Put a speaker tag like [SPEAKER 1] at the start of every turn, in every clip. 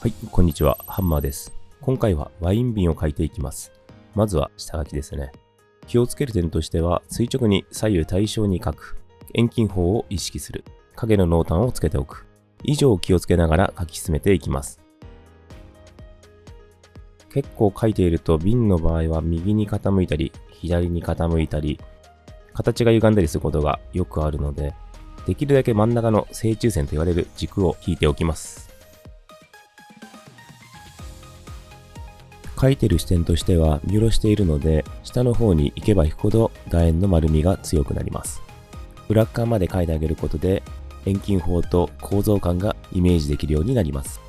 [SPEAKER 1] はい、こんにちは。ハンマーです。今回はワイン瓶を書いていきます。まずは下書きですね。気をつける点としては、垂直に左右対称に書く。遠近法を意識する。影の濃淡をつけておく。以上を気をつけながら書き進めていきます。結構書いていると瓶の場合は右に傾いたり、左に傾いたり、形が歪んだりすることがよくあるので、できるだけ真ん中の正中線と言われる軸を引いておきます。書いてる視点としては見下ろしているので、下の方に行けば行くほど楕円の丸みが強くなります。裏側まで書いてあげることで、遠近法と構造感がイメージできるようになります。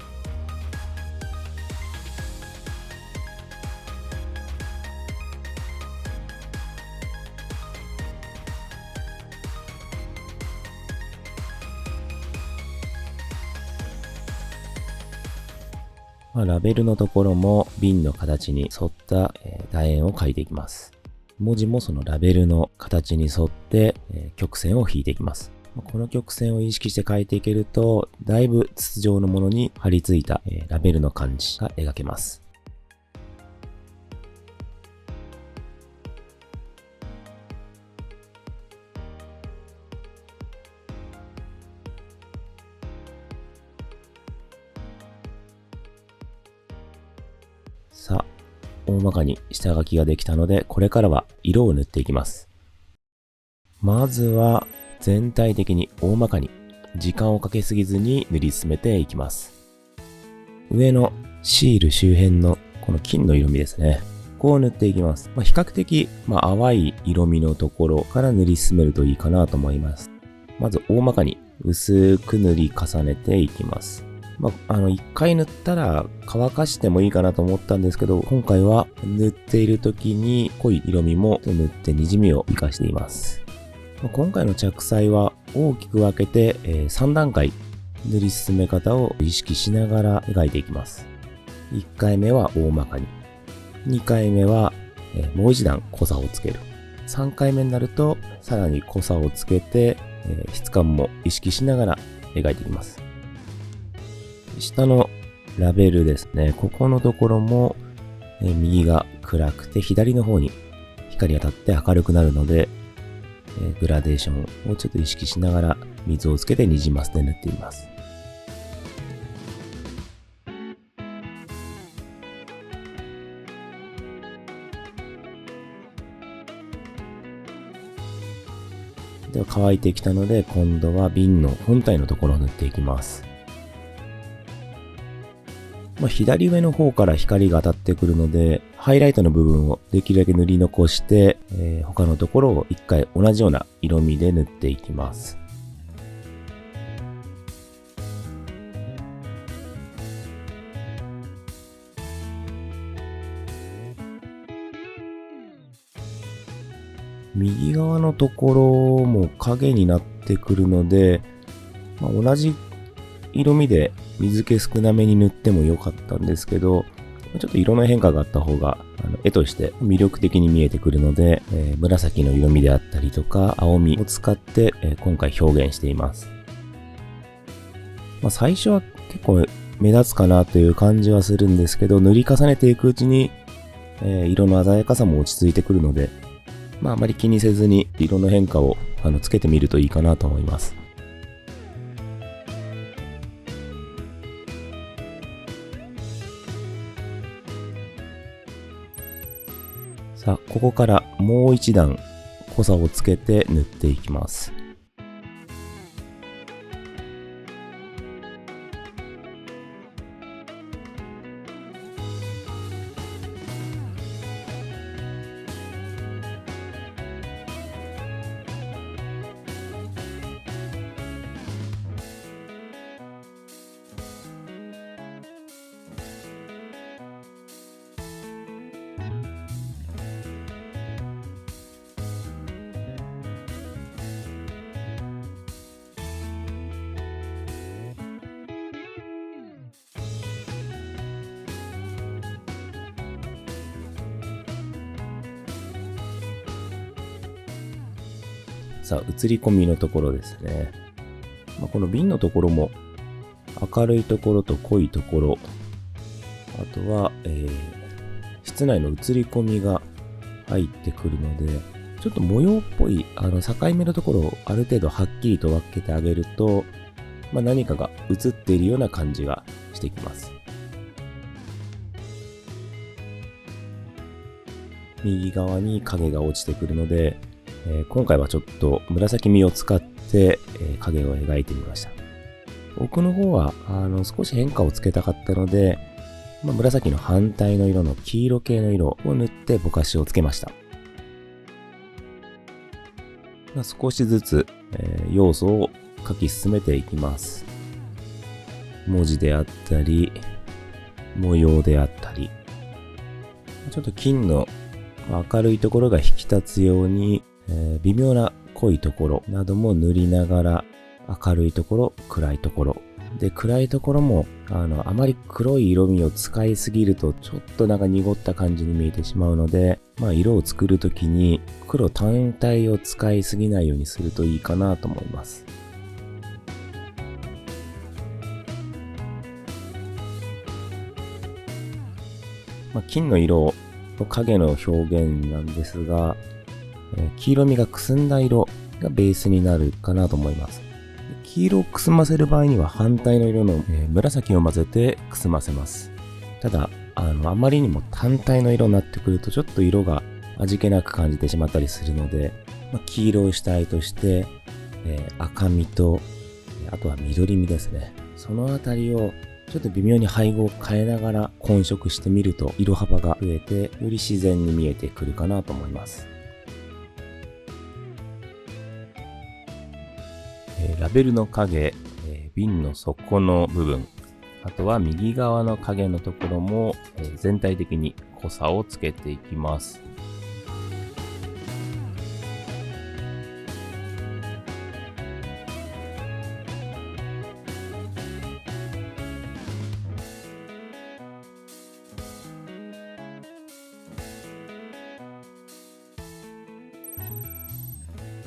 [SPEAKER 1] ラベルのところも瓶の形に沿った楕円を描いていきます。文字もそのラベルの形に沿って曲線を引いていきます。この曲線を意識して描いていけると、だいぶ筒状のものに貼り付いたラベルの感じが描けます。さあ、大まかに下書きができたので、これからは色を塗っていきます。まずは全体的に大まかに時間をかけすぎずに塗り進めていきます。上のシール周辺のこの金の色味ですね。こう塗っていきます。比較的淡い色味のところから塗り進めるといいかなと思います。まず大まかに薄く塗り重ねていきます。一回塗ったら乾かしてもいいかなと思ったんですけど、今回は塗っている時に濃い色味も塗って滲みを活かしています。今回の着彩は大きく分けて3段階塗り進め方を意識しながら描いていきます。1回目は大まかに。2回目はもう一段濃さをつける。3回目になるとさらに濃さをつけて質感も意識しながら描いていきます。下のラベルですね。ここのところも右が暗くて左の方に光当たって明るくなるので、グラデーションをちょっと意識しながら水をつけてニジマスで塗っています。では乾いてきたので、今度は瓶の本体のところを塗っていきます。左上の方から光が当たってくるので、ハイライトの部分をできるだけ塗り残して、他のところを一回同じような色味で塗っていきます。右側のところも影になってくるので、同じ色味で水気少なめに塗っても良かったんですけど、ちょっと色の変化があった方が絵として魅力的に見えてくるので、紫の色味であったりとか青みを使って、今回表現しています。最初は結構目立つかなという感じはするんですけど、塗り重ねていくうちに、色の鮮やかさも落ち着いてくるので、あまり気にせずに色の変化をつけてみるといいかなと思います。さあ、ここからもう一段濃さをつけて塗っていきます。さあ、映り込みのところですね。この瓶のところも明るいところと濃いところあとは、室内の映り込みが入ってくるので、ちょっと模様っぽい境目のところをある程度はっきりと分けてあげると、何かが映っているような感じがしてきます。右側に影が落ちてくるので、今回はちょっと紫みを使って、影を描いてみました。奥の方は少し変化をつけたかったので、紫の反対の色の黄色系の色を塗ってぼかしをつけました。少しずつ、要素を書き進めていきます。文字であったり、模様であったり、ちょっと金の明るいところが引き立つように、微妙な濃いところなども塗りながら、明るいところ、暗いところ。で、暗いところも、あまり黒い色味を使いすぎると、ちょっと濁った感じに見えてしまうので、色を作るときに黒単体を使いすぎないようにするといいかなと思います。金の色の影の表現なんですが、黄色みがくすんだ色がベースになるかなと思います。黄色をくすませる場合には反対の色の、紫を混ぜてくすませます。ただ、あまりにも単体の色になってくるとちょっと色が味気なく感じてしまったりするので、黄色を主体として、赤みと、あとは緑みですね。そのあたりをちょっと微妙に配合を変えながら混色してみると色幅が増えてより自然に見えてくるかなと思います。ラベルの影、瓶の底の部分、あとは右側の影のところも、全体的に濃さをつけていきます。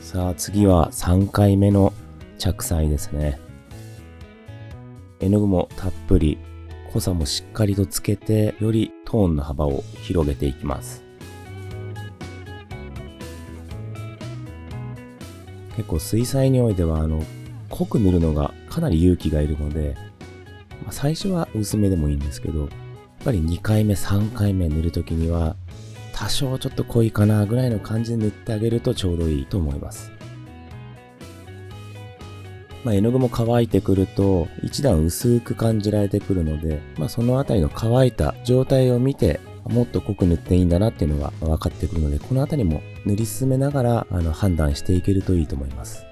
[SPEAKER 1] さあ次は3回目の着彩ですね。絵の具もたっぷり、濃さもしっかりとつけて、よりトーンの幅を広げていきます。結構水彩においては濃く塗るのがかなり勇気がいるので、最初は薄めでもいいんですけど、やっぱり2回目、3回目塗るときには、多少ちょっと濃いかなぐらいの感じで塗ってあげるとちょうどいいと思います。絵の具も乾いてくると一段薄く感じられてくるので、そのあたりの乾いた状態を見てもっと濃く塗っていいんだなっていうのが分かってくるので、このあたりも塗り進めながら判断していけるといいと思います。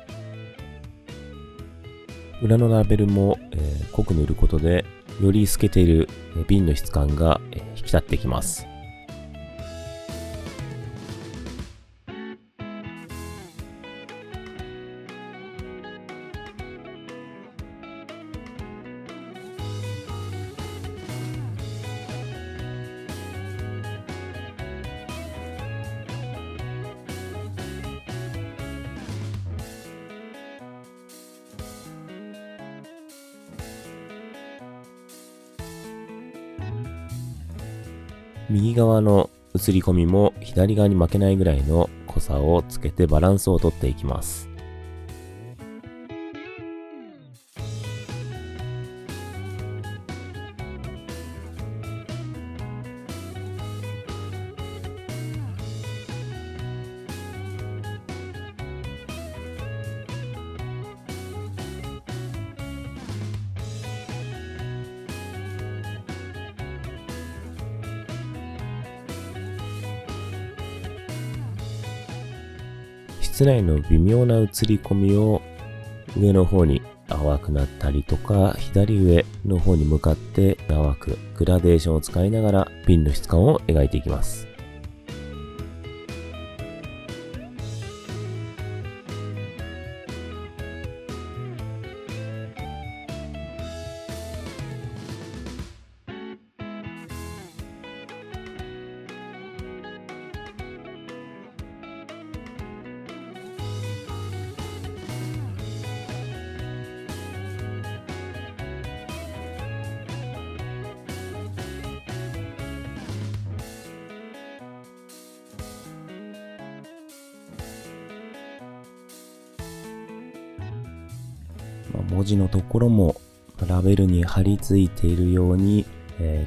[SPEAKER 1] 裏のラベルも、濃く塗ることでより透けている瓶の質感が引き立ってきます。右側の映り込みも左側に負けないぐらいの濃さをつけてバランスをとっていきます。室内の微妙な映り込みを上の方に淡くなったりとか、左上の方に向かって淡くグラデーションを使いながら瓶の質感を描いていきます。文字のところもラベルに貼り付いているように、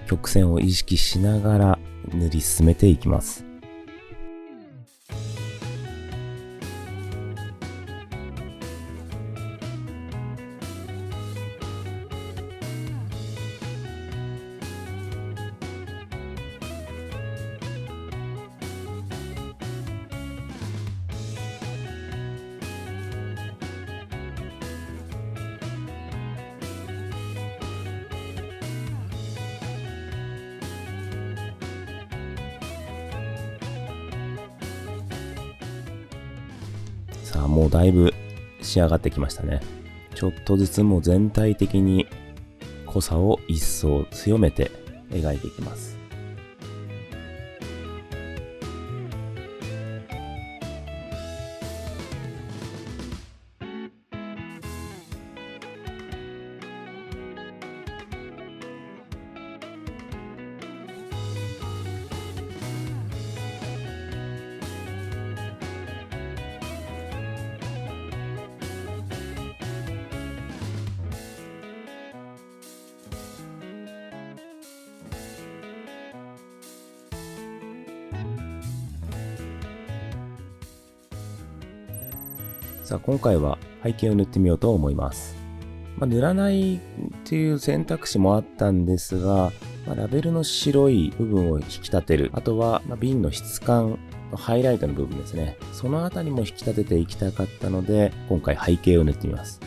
[SPEAKER 1] 曲線を意識しながら塗り進めていきます。さあ、もうだいぶ仕上がってきましたね。ちょっとずつもう全体的に濃さを一層強めて描いていきます。さあ、今回は背景を塗ってみようと思います。塗らないっていう選択肢もあったんですが、ラベルの白い部分を引き立てる。あとは、瓶の質感のハイライトの部分ですね。そのあたりも引き立てていきたかったので、今回背景を塗ってみます。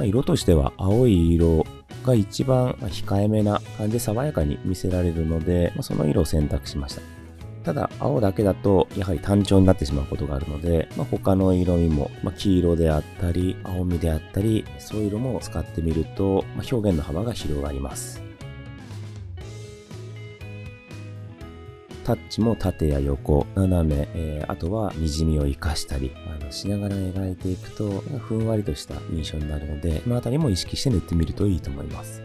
[SPEAKER 1] 色としては青い色が一番控えめな感じで爽やかに見せられるので、その色を選択しました。ただ、青だけだと、やはり単調になってしまうことがあるので、他の色味も、黄色であったり、青みであったり、そういう色も使ってみると、表現の幅が広がります。タッチも縦や横、斜め、あとは滲みを活かしたり、しながら描いていくと、ふんわりとした印象になるので、このあたりも意識して塗ってみるといいと思います。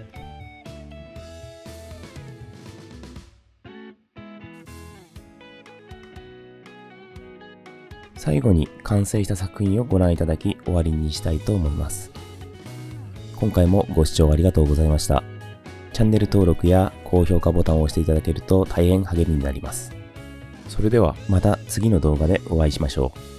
[SPEAKER 1] 最後に完成した作品をご覧いただき終わりにしたいと思います。今回もご視聴ありがとうございました。チャンネル登録や高評価ボタンを押していただけると大変励みになります。それではまた次の動画でお会いしましょう。